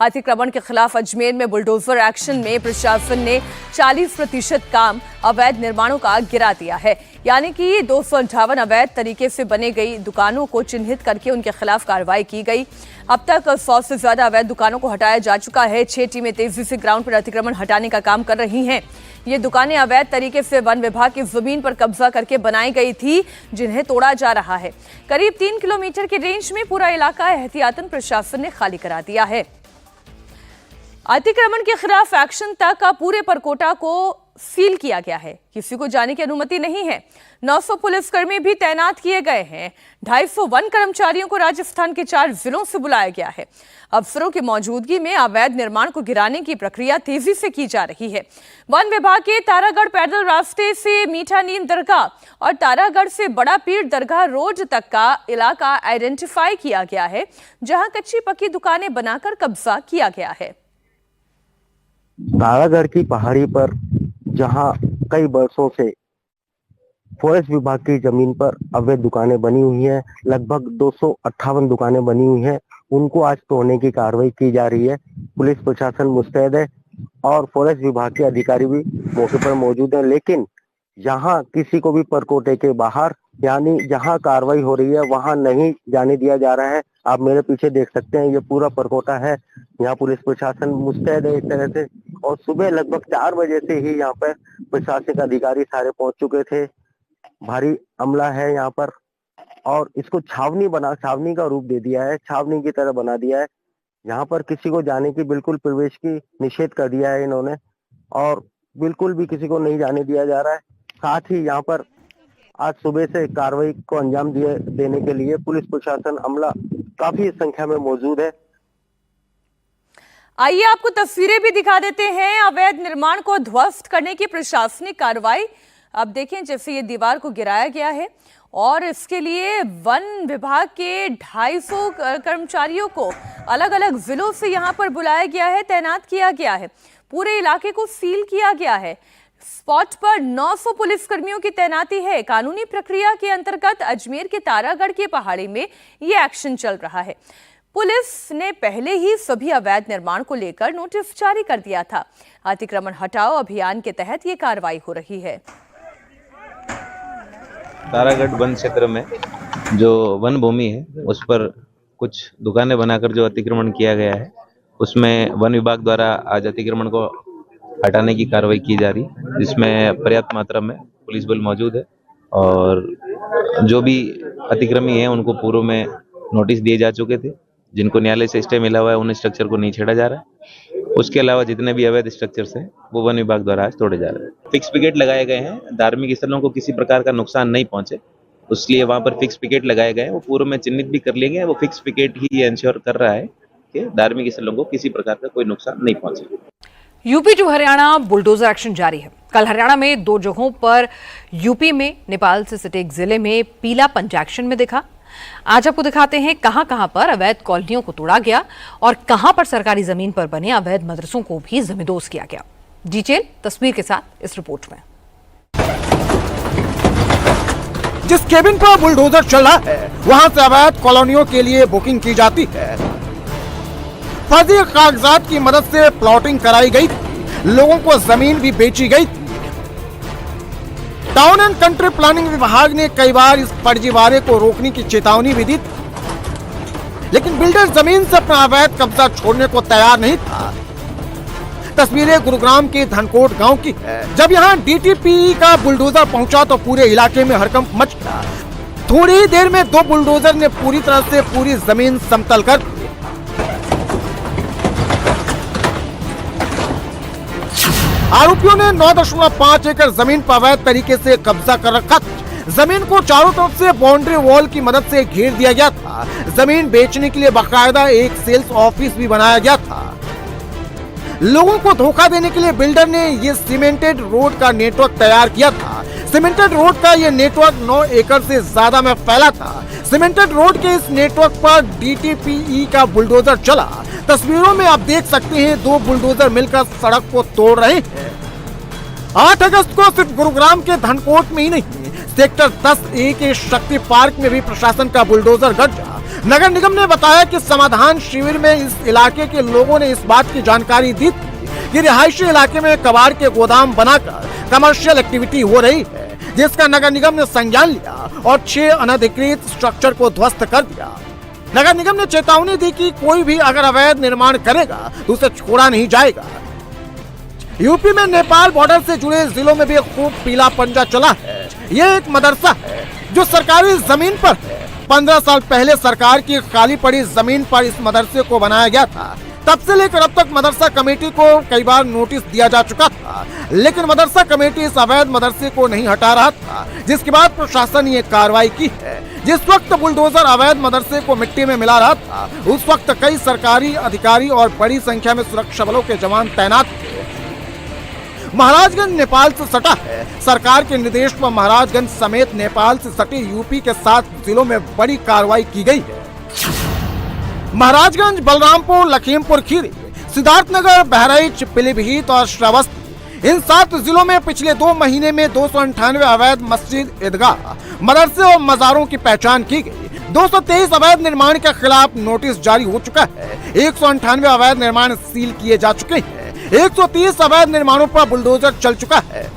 अतिक्रमण के खिलाफ अजमेर में बुलडोजर एक्शन में प्रशासन ने 40% काम अवैध निर्माणों का गिरा दिया है। यानी कि 258 अवैध तरीके से बने गई दुकानों को चिन्हित करके उनके खिलाफ कार्रवाई की गई। अब तक 100 से ज्यादा अवैध दुकानों को हटाया जा चुका है। 6 टीमें तेजी से ग्राउंड पर अतिक्रमण हटाने का काम कर रही हैं। ये दुकानें अवैध तरीके से वन विभाग की जमीन पर कब्जा करके बनाई गई थी, जिन्हें तोड़ा जा रहा है। करीब 3 किलोमीटर की रेंज में पूरा इलाका एहतियातन प्रशासन ने खाली करा दिया है। अतिक्रमण के खिलाफ एक्शन तक पूरे परकोटा को सील किया गया है। किसी को जाने की अनुमति नहीं है। 900 पुलिसकर्मी भी तैनात किए गए हैं। 250 वन कर्मचारियों को राजस्थान के 4 जिलों से बुलाया गया है। अफसरों की मौजूदगी में अवैध निर्माण को गिराने की प्रक्रिया तेजी से की जा रही है। वन विभाग के तारागढ़ पैदल रास्ते से मीठा नीम दरगाह और तारागढ़ से बड़ा पीर दरगाह रोड तक का इलाका आइडेंटिफाई किया गया है, जहां कच्ची पक्की दुकानें बनाकर कब्जा किया गया है। तारागढ़ की पहाड़ी पर जहां कई वर्षों से फॉरेस्ट विभाग की जमीन पर अवैध दुकानें बनी हुई हैं, लगभग 258 दुकानें बनी हुई हैं, उनको आज तोड़ने की कार्रवाई की जा रही है। पुलिस प्रशासन मुस्तैद है और फॉरेस्ट विभाग के अधिकारी भी मौके पर मौजूद हैं। लेकिन जहां किसी को भी परकोटे के बाहर, यानी जहां कार्रवाई हो रही है, वहां नहीं जाने दिया जा रहा है। आप मेरे पीछे देख सकते हैं, ये पूरा परकोटा है। यहाँ पुलिस प्रशासन मुस्तैद है एक तरह से। और सुबह लगभग 4 बजे से ही यहाँ पर प्रशासनिक अधिकारी सारे पहुंच चुके थे। भारी अमला है यहाँ पर और इसको छावनी का रूप दे दिया है, छावनी की तरह बना दिया है। यहाँ पर किसी को जाने की, बिल्कुल प्रवेश की निषेध कर दिया है इन्होंने और बिल्कुल भी किसी को नहीं जाने दिया जा रहा है। साथ ही यहाँ पर आज सुबह से कार्रवाई को अंजाम देने के लिए पुलिस प्रशासन, अमला काफी संख्या में मौजूद है। आइए आपको तस्वीरें भी दिखा देते हैं अवैध निर्माण को ध्वस्त करने की प्रशासनिक कार्रवाई। अब देखें, जैसे ये दीवार को गिराया गया है और इसके लिए वन विभाग के 250 कर्मचारियों को अलग अलग जिलों से यहां पर बुलाया गया है, तैनात किया गया है। पूरे इलाके को सील किया गया है। स्पॉट पर 900 पुलिसकर्मियों की तैनाती है। कानूनी प्रक्रिया के अंतर्गत अजमेर के तारागढ़ की पहाड़ी में ये एक्शन चल रहा है। पुलिस ने पहले ही सभी अवैध निर्माण को लेकर नोटिस जारी कर दिया था। अतिक्रमण हटाओ अभियान के तहत ये कार्रवाई हो रही है। तारागढ़ वन क्षेत्र में जो वन भूमि है, उस पर कुछ दुकानें बनाकर जो अतिक्रमण किया गया है, उसमें वन विभाग द्वारा आज अतिक्रमण को हटाने की कार्रवाई की जा रही है, जिसमें पर्याप्त मात्रा में पुलिस बल मौजूद है और जो भी अतिक्रमी है उनको पूर्व में नोटिस दिए जा चुके थे। जिनको न्यायालय से स्टे मिला हुआ है, उन स्ट्रक्चर को नहीं छेड़ा जा रहा है। उसके अलावा जितने भी अवैध स्ट्रक्चर्स हैं वो वन विभाग द्वारा आज तोड़े जा रहे हैं। फिक्स पिकेट लगाए गए हैं, धार्मिक स्थलों को किसी प्रकार का नुकसान नहीं पहुंचे, इसलिए वहां पर फिक्स पिकेट लगाए गए हैं। वो पूर्व में चिन्हित भी कर लिए गए हैं। वो फिक्स पिकेट ही ये इंश्योर कर रहा है कि धार्मिक स्थलों को किसी प्रकार का कोई नुकसान नहीं पहुंचे। UP to Haryana bulldozer action जारी है। कल हरियाणा में 2 जगहों पर, यूपी में नेपाल से सटे एक जिले में पीलापन एक्शन में दिखा। आज आपको दिखाते हैं कहां कहां पर अवैध कॉलोनियों को तोड़ा गया और कहां पर सरकारी जमीन पर बने अवैध मदरसों को भी जमींदोज किया गया। डिटेल तस्वीर के साथ इस रिपोर्ट में। जिस केबिन पर बुलडोजर चल रहा है, वहां से अवैध कॉलोनियों के लिए बुकिंग की जाती है। फर्जी कागजात की मदद से प्लॉटिंग कराई गई थी, लोगों को जमीन भी बेची गई थी। टाउन एंड कंट्री प्लानिंग विभाग ने कई बार इस फर्जीवाड़े को रोकने की चेतावनी भी दी थी, लेकिन बिल्डर जमीन से अपना अवैध कब्जा छोड़ने को तैयार नहीं था। तस्वीरें गुरुग्राम के धनकोट गांव की है। जब यहां डीटीपी का बुलडोजर पहुंचा तो पूरे इलाके में हड़कंप मच गया। थोड़ी ही देर में 2 बुलडोजर ने पूरी तरह से पूरी जमीन समतल कर दी। आरोपियों ने 9.5 एकड़ जमीन पर अवैध तरीके से कब्जा कर रखा था। जमीन को चारों तरफ से बाउंड्री वॉल की मदद से घेर दिया गया था। जमीन बेचने के लिए बाकायदा एक सेल्स ऑफिस भी बनाया गया था। लोगों को धोखा देने के लिए बिल्डर ने ये सीमेंटेड रोड का नेटवर्क तैयार किया था। सीमेंटेड रोड का ये नेटवर्क 9 एकड़ से ज्यादा में फैला था। सीमेंटेड रोड के इस नेटवर्क पर डीटीपी का बुलडोजर चला। तस्वीरों में आप देख सकते हैं 2 बुलडोजर मिलकर सड़क को तोड़ रहे हैं। 8 अगस्त को सिर्फ गुरुग्राम के धनकोट में ही नहीं, सेक्टर 10A के शक्ति पार्क में भी प्रशासन का बुलडोजर गरजा। नगर निगम ने बताया कि समाधान शिविर में इस इलाके के लोगों ने इस बात की जानकारी दी थी कि रिहायशी इलाके में कबाड़ के गोदाम बनाकर कमर्शियल एक्टिविटी हो रही है, जिसका नगर निगम ने संज्ञान लिया और 6 अनधिकृत स्ट्रक्चर को ध्वस्त कर दिया। नगर निगम ने चेतावनी दी कि कोई भी अगर अवैध निर्माण करेगा तो उसे छोड़ा नहीं जाएगा। यूपी में नेपाल बॉर्डर से जुड़े जिलों में भी खूब पीला पंजा चला है। ये एक मदरसा है जो सरकारी जमीन पर है। 15 साल पहले सरकार की खाली पड़ी जमीन पर इस मदरसे को बनाया गया था। तब से लेकर अब तक मदरसा कमेटी को कई बार नोटिस दिया जा चुका था, लेकिन मदरसा कमेटी इस अवैध मदरसे को नहीं हटा रहा था, जिसके बाद प्रशासन ने कार्रवाई की है। जिस वक्त बुलडोजर अवैध मदरसे को मिट्टी में मिला रहा था, उस वक्त कई सरकारी अधिकारी और बड़ी संख्या में सुरक्षा बलों के जवान तैनात थे। महाराजगंज नेपाल से सटा है। सरकार के निर्देश पर महाराजगंज समेत नेपाल से सटे यूपी के 7 जिलों में बड़ी कार्रवाई की गई है। महाराजगंज, बलरामपुर, लखीमपुर खीरी, सिद्धार्थनगर, बहराइच, पीलीभीत और श्रावस्ती, इन 7 जिलों में पिछले 2 महीने में 298 अवैध मस्जिद, ईदगाह, मदरसे और मजारों की पहचान की गई। 223 अवैध निर्माण के खिलाफ नोटिस जारी हो चुका है। 198 अवैध निर्माण सील किए जा चुके हैं। 130 अवैध निर्माणों पर बुलडोजर चल चुका है।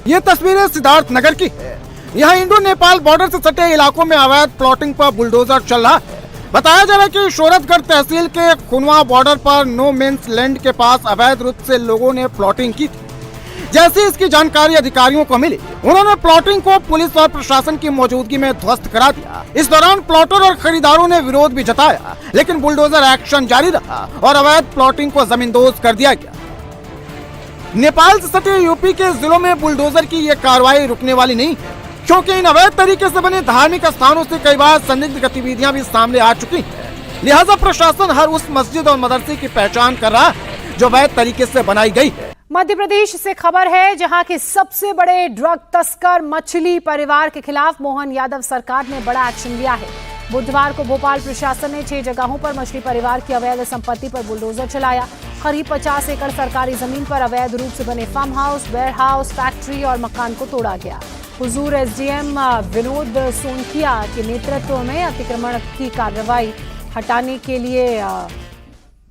ये तस्वीरें सिद्धार्थनगर की है। यहाँ इंडो नेपाल बॉर्डर से सटे इलाकों में अवैध प्लॉटिंग पर बुलडोजर चल रहा है। बताया जा रहा है कि शोरतगढ़ तहसील के खुनवा बॉर्डर पर नो मेंस लैंड के पास अवैध रूप से लोगों ने प्लॉटिंग की थी। जैसे इसकी जानकारी अधिकारियों को मिली, उन्होंने प्लॉटिंग को पुलिस और प्रशासन की मौजूदगी में ध्वस्त करा दिया। इस दौरान प्लॉटर और खरीदारों ने विरोध भी जताया, लेकिन बुलडोजर एक्शन जारी रहा और अवैध प्लॉटिंग को जमींदोज कर दिया गया। नेपाल से सटे यूपी के जिलों में बुलडोजर की ये कार्रवाई रुकने वाली नहीं है, क्योंकि इन अवैध तरीके से बने धार्मिक स्थानों से कई बार संदिग्ध गतिविधियां भी सामने आ चुकी हैं। लिहाजा प्रशासन हर उस मस्जिद और मदरसे की पहचान कर रहा है जो अवैध तरीके से बनाई गई है। मध्य प्रदेश से खबर है, जहां के सबसे बड़े ड्रग तस्कर मछली परिवार के खिलाफ मोहन यादव सरकार ने बड़ा एक्शन लिया है। बुधवार को भोपाल प्रशासन ने 6 जगहों पर मछली परिवार की अवैध संपत्ति पर बुलडोजर चलाया। करीब 50 एकड़ सरकारी जमीन पर अवैध रूप से बने farm house, warehouse, factory और मकान को तोड़ा गया। हुजूर एसडीएम विनोद सोनकिया के नेतृत्व में अतिक्रमण की कार्रवाई हटाने के लिए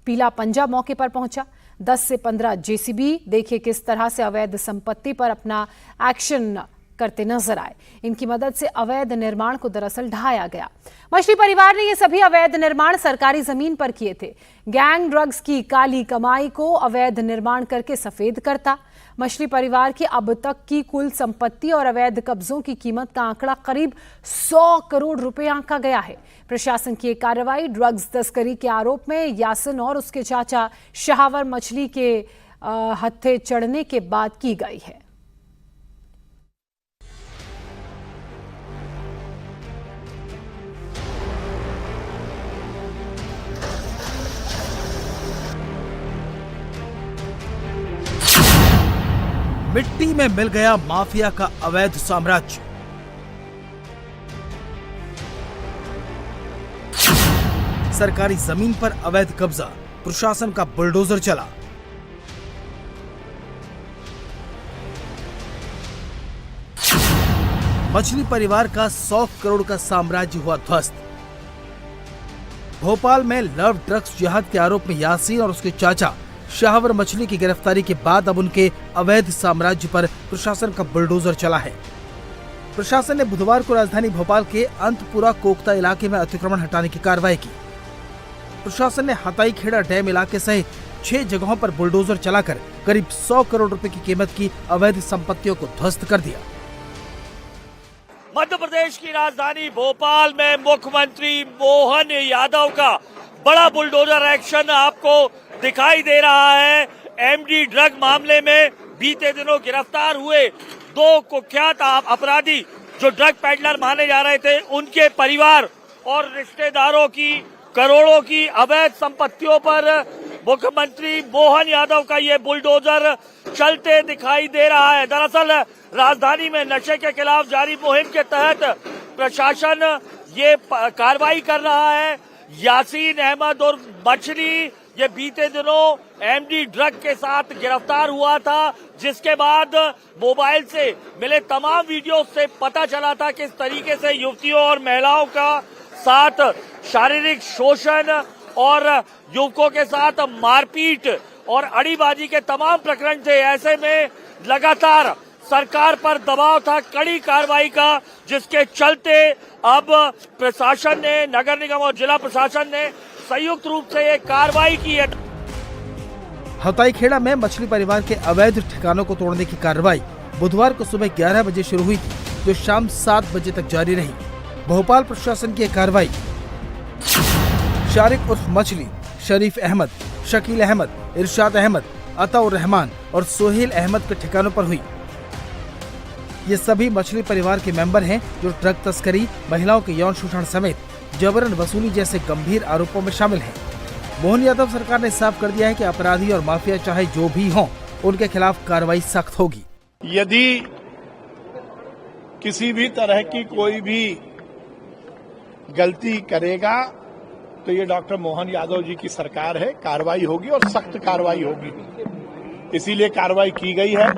पीला पंजा मौके पर पहुंचा। 10 से 15 जेसीबी देखिए किस तरह से अवैध संपत्ति पर अपना एक्शन करते नजर आए। इनकी मदद से अवैध निर्माण को दरअसल ढाया गया। मछली परिवार ने ये सभी अवैध निर्माण सरकारी जमीन पर किए थे। गैंग ड्रग्स की काली कमाई को अवैध निर्माण करके सफेद करता। मछली परिवार की अब तक की कुल संपत्ति और अवैध कब्जों की कीमत का आंकड़ा करीब 100 करोड़ रुपए आंका गया है। प्रशासन की कार्रवाई ड्रग्स तस्करी के आरोप में यासिन और उसके चाचा शहावर मछली के हत्थे चढ़ने के बाद की गई है। मिट्टी में मिल गया माफिया का अवैध साम्राज्य। सरकारी जमीन पर अवैध कब्जा, प्रशासन का बुलडोजर चला। मछली परिवार का 100 करोड़ का साम्राज्य हुआ ध्वस्त। भोपाल में लव ड्रग्स जिहाद के आरोप में यासीन और उसके चाचा शाहवर मछली की गिरफ्तारी के बाद अब उनके अवैध साम्राज्य पर प्रशासन का बुलडोजर चला है। प्रशासन ने बुधवार को राजधानी भोपाल के अंतपुरा कोकता इलाके में अतिक्रमण हटाने की कार्रवाई की। प्रशासन ने हताई खेड़ा डैम इलाके सहित 6 जगहों पर बुलडोजर चलाकर करीब 100 करोड़ रुपए की कीमत की अवैध संपत्तियों को ध्वस्त कर दिया। मध्य प्रदेश की राजधानी भोपाल में मुख्यमंत्री मोहन यादव का बड़ा बुलडोजर एक्शन आपको दिखाई दे रहा है। एमडी ड्रग मामले में बीते दिनों गिरफ्तार हुए 2 कुख्यात अपराधी जो ड्रग पेडलर माने जा रहे थे, उनके परिवार और रिश्तेदारों की करोड़ों की अवैध संपत्तियों पर मुख्यमंत्री मोहन यादव का ये बुलडोजर चलते दिखाई दे रहा है। दरअसल राजधानी में नशे के खिलाफ जारी मुहिम के तहत प्रशासन ये कार्रवाई कर रहा है। यासीन अहमद और मछली ये बीते दिनों एमडी ड्रग के साथ गिरफ्तार हुआ था, जिसके बाद मोबाइल से मिले तमाम वीडियो से पता चला था किस तरीके से युवतियों और महिलाओं का साथ शारीरिक शोषण और युवकों के साथ मारपीट और अड़ीबाजी के तमाम प्रकरण थे। ऐसे में लगातार सरकार पर दबाव था कड़ी कार्रवाई का, जिसके चलते अब प्रशासन ने, नगर निगम और जिला प्रशासन ने संयुक्त रूप से ये कार्रवाई की है। हताईखेड़ा में मछली परिवार के अवैध ठिकानों को तोड़ने की कार्रवाई बुधवार को सुबह 11 बजे शुरू हुई थी, जो शाम 7 बजे तक जारी रही। भोपाल प्रशासन की कार्रवाई शारिक उर्फ मछली, शरीफ अहमद, शकील अहमद, इरशाद अहमद, अताउर रहमान और सोहेल अहमद के ठिकानों पर हुई। ये सभी मछली परिवार के मेंबर हैं जो ड्रग तस्करी, महिलाओं के यौन शोषण समेत जबरन वसूली जैसे गंभीर आरोपों में शामिल हैं। मोहन यादव सरकार ने साफ कर दिया है कि अपराधी और माफिया चाहे जो भी हों, उनके खिलाफ कार्रवाई सख्त होगी। यदि किसी भी तरह की कोई भी गलती करेगा तो ये डॉक्टर मोहन यादव जी की सरकार है, कार्रवाई होगी और सख्त कार्रवाई होगी। इसीलिए कार्रवाई की गई है,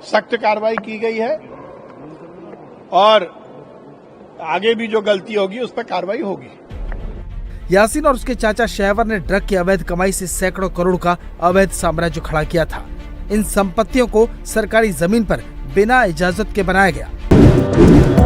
सख्त कार्रवाई की गई है और आगे भी जो गलती होगी उस पर कार्रवाई होगी। यासीन और उसके चाचा शहवर ने ड्रग की अवैध कमाई से सैकड़ों करोड़ का अवैध साम्राज्य खड़ा किया था। इन संपत्तियों को सरकारी जमीन पर बिना इजाजत के बनाया गया।